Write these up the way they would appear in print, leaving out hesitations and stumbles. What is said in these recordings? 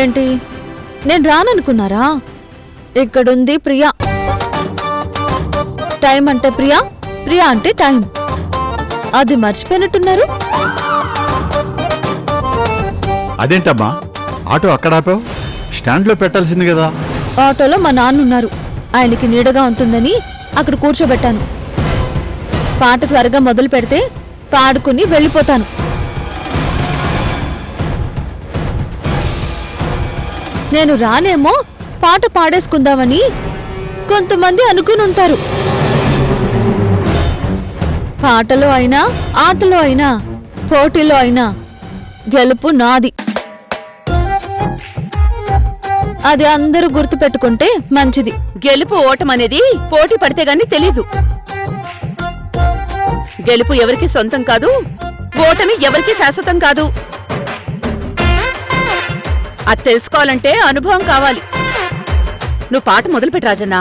ఏంటి, నేను రాననుకున్నారా? ఇక్కడుంది ప్రియా. టైం అంటే ప్రియా, ప్రియా అంటే టైం. అది మర్చిపోయినట్టున్నారు. అదేంటమ్మా ఆటో అక్కడ ఆపావు? స్టాండ్లో పెట్టాల్సింది కదా. ఆటోలో మా నాన్న ఉన్నారు. ఆయనకి నీడగా ఉంటుందని అక్కడ కూర్చోబెట్టాను. పాట త్వరగా మొదలు పెడితే పాడుకుని వెళ్ళిపోతాను. నేను రానేమో పాట పాడేసుకుందామని కొంతమంది అనుకుని ఉంటారు. పాటలో అయినా, ఆటలో అయినా, పోటీలో అయినా గెలుపు నాది. అది అందరూ గుర్తు పెట్టుకుంటే మంచిది. గెలుపు ఓటమనేది పోటీ పడితే గాని తెలీదు. గెలుపు ఎవరికి సొంతం కాదు, ఓటమి ఎవరికి శాశ్వతం కాదు. అది తెలుసుకోవాలంటే అనుభవం కావాలి. నువ్వు పాట మొదలుపెట్టి రాజన్నా.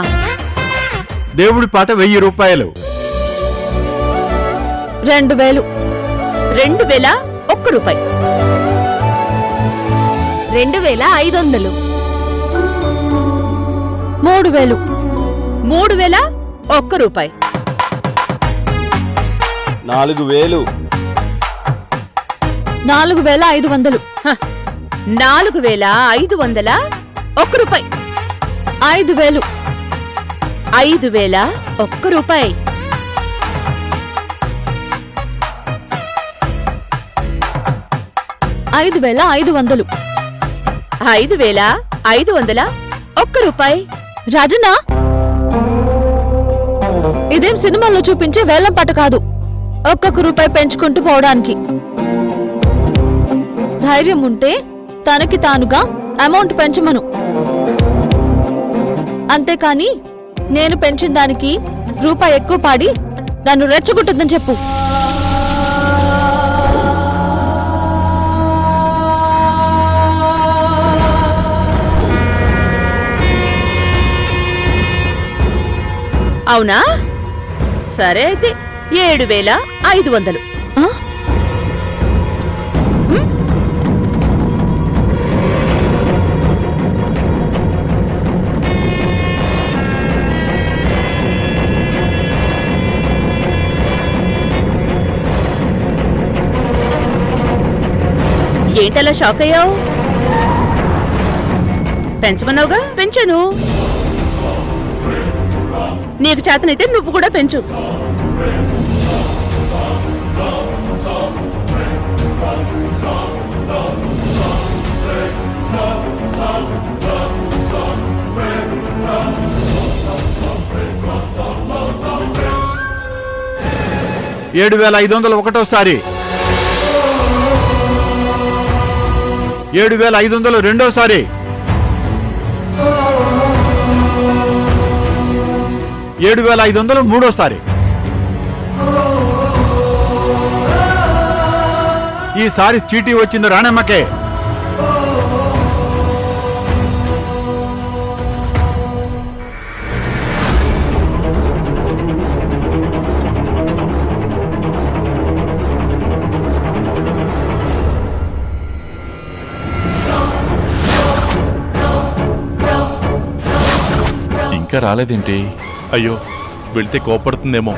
దేవుడి పాట 1000 రూపాయలు. 2000. 2001 రూపాయి. 2500. 3000. 3001 రూపాయి. 4000. 4500. 4501 రూపాయి. 5000. 5001 రూపాయి. 5500. 5501 రూపాయి. రాజనా, ఇదేం సినిమాలో చూపించే వేలం పాట కాదు. 1 రూపాయి పెంచుకుంటూ పోవడానికి. ధైర్యం ఉంటే తనకి తానుగా అమౌంట్ పెంచమను. అంతేకాని నేను పెంచిన దానికి రూపాయి ఎక్కువ పాడి నన్ను రెచ్చగొట్టొద్దని చెప్పు. అవునా? సరే అయితే 7500. ఆ? ఏంటలా షాక్ అయ్యావు? పెంచమన్నావుగా, పెంచాను. నీకు చేతనైతే నువ్వు కూడా పెంచు. $7,500 $7,500 రెండోసారి, 7,500 మూడోసారి. ఈసారి చీటీ వచ్చింది రాణమ్మకే. ఇంకా రాలేదేంటి? అయ్యో, వెళ్తే కోపడుతుందేమో.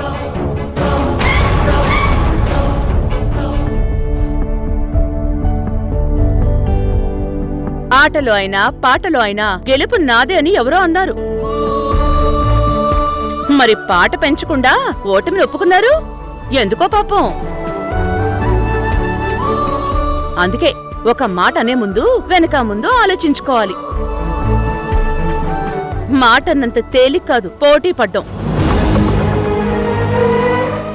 ఆటలో అయినా పాటలో అయినా గెలుపు నాదే అని ఎవరో అన్నారు. మరి పాట పెంచకుండా ఓటమిని ఒప్పుకున్నారు ఎందుకో పాపం. అందుకే ఒక మాట అనే ముందు వెనక ముందు ఆలోచించుకోవాలి. మాట అన్నంత తేలిక కాదు పోటీ పడ్డం.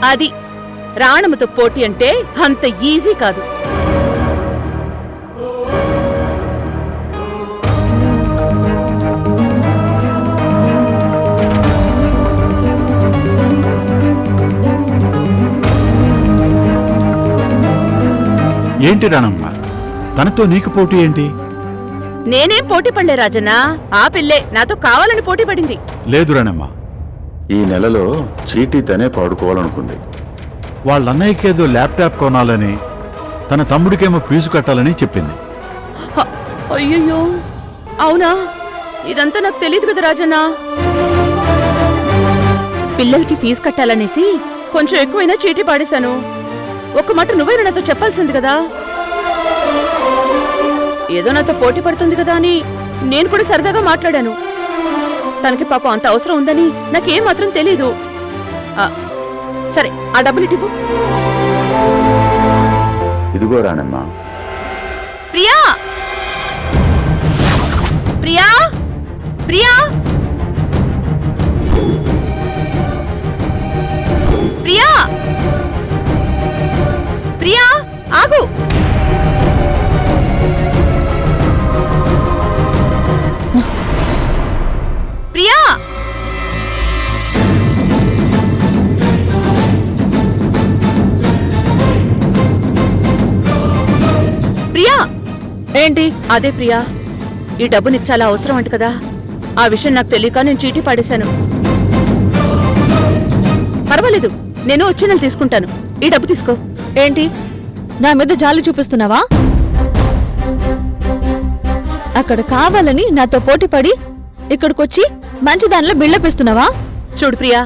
అది రాణమ్మతో పోటీ అంటే అంత ఈజీ కాదు. ఏంటి రాణమ్మ, తనతో నీకు పోటీ ఏంటి? నేనేం పోటీ పడలే రాజన్నా. ఆ పిల్లే నాతో కావాలని పోటీ పడింది. లేదు రాణమ్మ, ఈ నెలలో చీటీ తనే పాడుకోవాలనుకుంది. వాళ్ళ అన్నయ్యకేదో ల్యాప్టాప్ కొనాలని, తన తమ్ముడికేమో ఫీజు కట్టాలని చెప్పింది. అయ్యయ్యో అవునా, ఇదంతా నాకు తెలియదు కదా రాజన్న. పిల్లలకి ఫీజు కట్టాలనేసి కొంచెం ఎక్కువైనా చీటీ పాడేశాను. ఒక్క మాట నువ్వైనా నాతో చెప్పాల్సింది కదా. ఏదో నాతో పోటీ పడుతుంది కదా అని నేను కూడా సరదాగా మాట్లాడాను. తనకి పాపం అంత అవసరం ఉందని నాకేం మాత్రం తెలీదు. సరే, ఆ డబ్బులు ఇటు. ఇదిగో రానమ్మా. ప్రియా, ప్రియా, ప్రియా, ప్రియా, ప్రియా, ఆగు. ప్రియా, ప్రియా. ఏంటి? అదే ప్రియా, ఈ డబ్బు నీకు చాలా అవసరం అంట కదా. ఆ విషయం నాకు తెలియక నేను చీటీ పాడేశాను. పర్వాలేదు, నేను వచ్చే నెల తీసుకుంటాను. ఈ డబ్బు తీసుకో. ఏంటి, నా మీద జాలి చూపిస్తున్నావా? అక్కడ కావాలని నాతో పోటీ పడి ఇక్కడికొచ్చి మంచి దానిలో బిల్డప్ ఇస్తున్నావా? చూడు ప్రియా,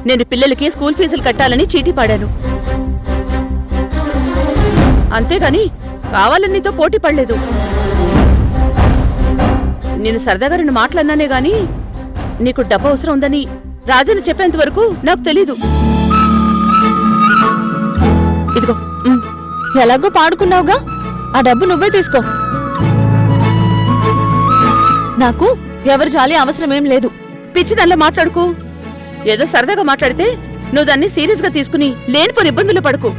నేను పిల్లలకి స్కూల్ ఫీజులు కట్టాలని చీటీ పాడాను. అంతేగాని కావాలని నీతో పోటీ పడలేదు. నేను సరదాగా రెండు మాటలన్నానే గాని నీకు డబ్బు అవసరం ఉందని రాజన్న చెప్పేంత వరకు నాకు తెలీదు. ఇదిగో. ఎలాగో పాడుకున్నావుగా, ఆ డబ్బు నువ్వే తీసుకో. నాకు ఎవరి జాలి అవసరమేం లేదు. పిచ్చి దానిలో మాట్లాడుకో. ఏదో సరదాగా మాట్లాడితే నువ్వు దాన్ని సీరియస్ గా తీసుకుని లేనిపోని ఇబ్బందులు పడుకో.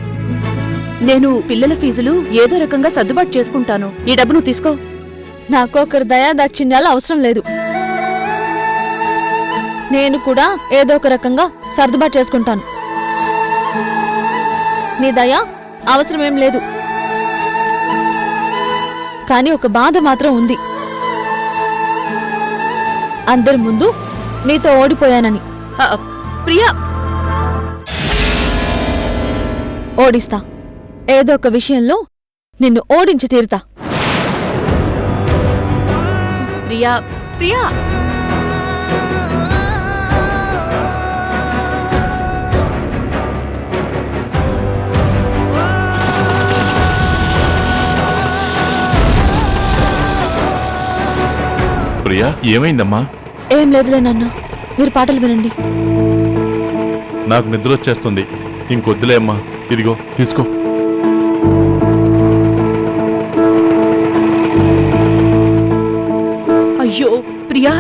నేను పిల్లల ఫీజులు ఏదో రకంగా సర్దుబాటు చేసుకుంటాను. ఈ డబ్బు నువ్వు తీసుకో. నాకు ఒకరి దయా దాక్షిణ్యాలు అవసరం లేదు. నేను కూడా ఏదో ఒక రకంగా సర్దుబాటు చేసుకుంటాను. నీ దయ అవసరమేం లేదు. కానీ ఒక బాధ మాత్రం ఉంది. అందరి ముందు నీతో ఓడిపోయానని. ప్రియా, ఓడిస్తా. ఏదో ఒక విషయంలో నిన్ను ఓడించి తీరుతా. ప్రియా, ప్రియా. ప్రియా, ఏమైందమ్మా? ఏం లేదులే నాన్న, మీరు పాటలు వినండి. నాకు నిద్ర వచ్చేస్తుంది. ఇంకొద్దులే అమ్మా. ఇదిగో తీసుకో. అయ్యో ప్రియా,